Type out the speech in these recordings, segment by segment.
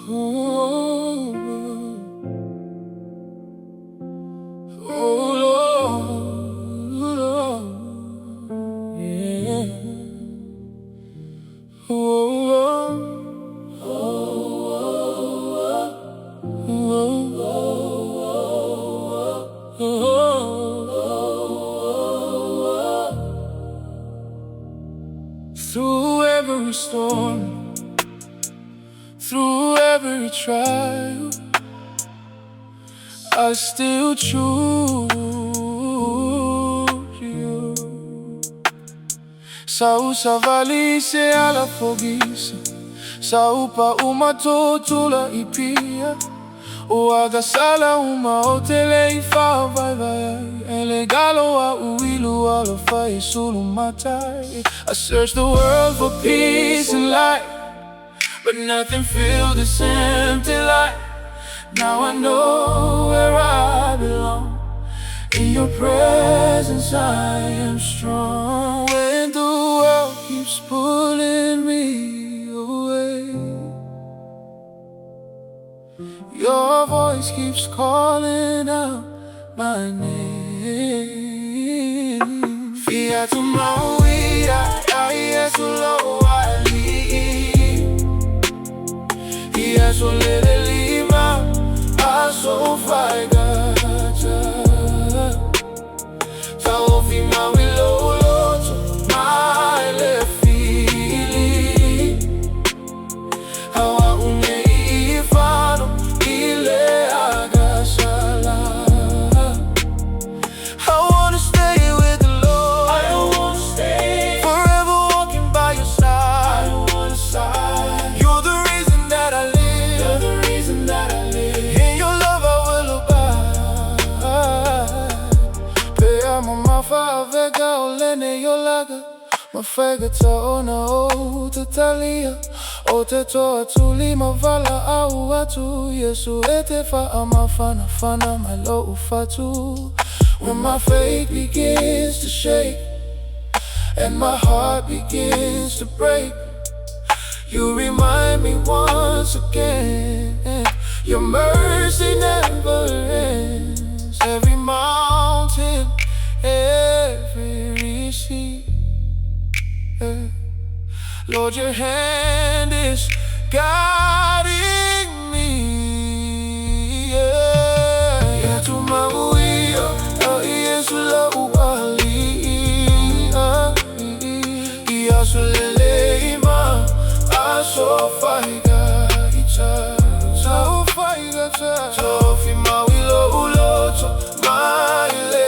Oh, oh Lord, Lord, yeah. Oh, oh, oh, through every storm, through every trial, I still choose you. Sa usavalise ala fogisa, sa upa umatotula ipia, uagasala umaotele ifavai, elegalo a uilu alofa isulu matai. I searched the world for peace and light, but nothing filled this empty light. Now I know where I belong. In your presence I am strong. When the world keeps pulling me away, your voice keeps calling out my name. FIA TUMAU, FIA so fai gacha Sao fi maui loloto mai le fili Hawa une ifano ile agasala. I wanna stay with the Lord. I wanna stay forever walking by your side. I wanna side. You're the reason that I live. You're the reason that I live. Mafavega olene yolaga mafega taona o tutalia o te toa tuli mavala au atu Yesu ete fa amafana fana malo ufatu. When my faith begins to shake and my heart begins to break, you remind me once again your mercy never ends. Every mountain, every sea, Lord, your hand is guiding me. FIA TUMAU, Yesu la uali, Yesu lele ima, aso faiga ita, so faiga ta, so fi maui lo uloto, mai le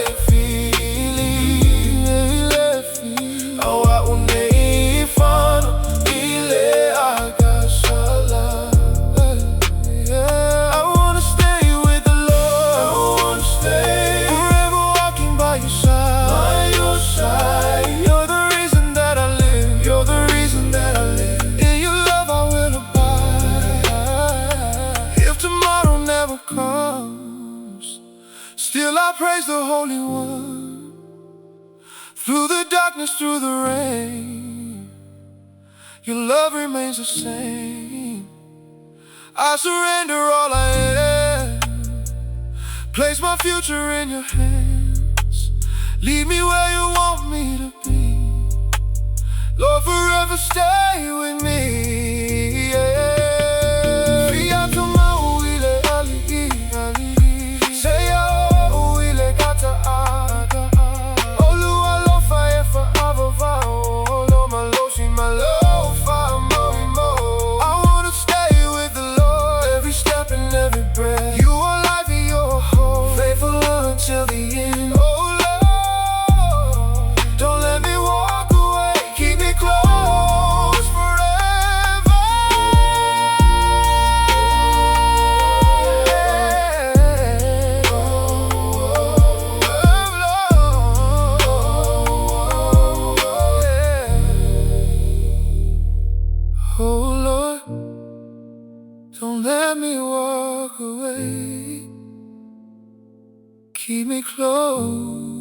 still I praise the Holy One. Through the darkness, through the rain, your love remains the same. I surrender all I am, place my future in your hands. Lead me where you want me to be, Lord, forever stay with me. FIA TUMAU, ile ali. Say till the end, oh Lord, don't let me walk away, keep me close forever. Oh Lord, don't let me walk away, keep me close.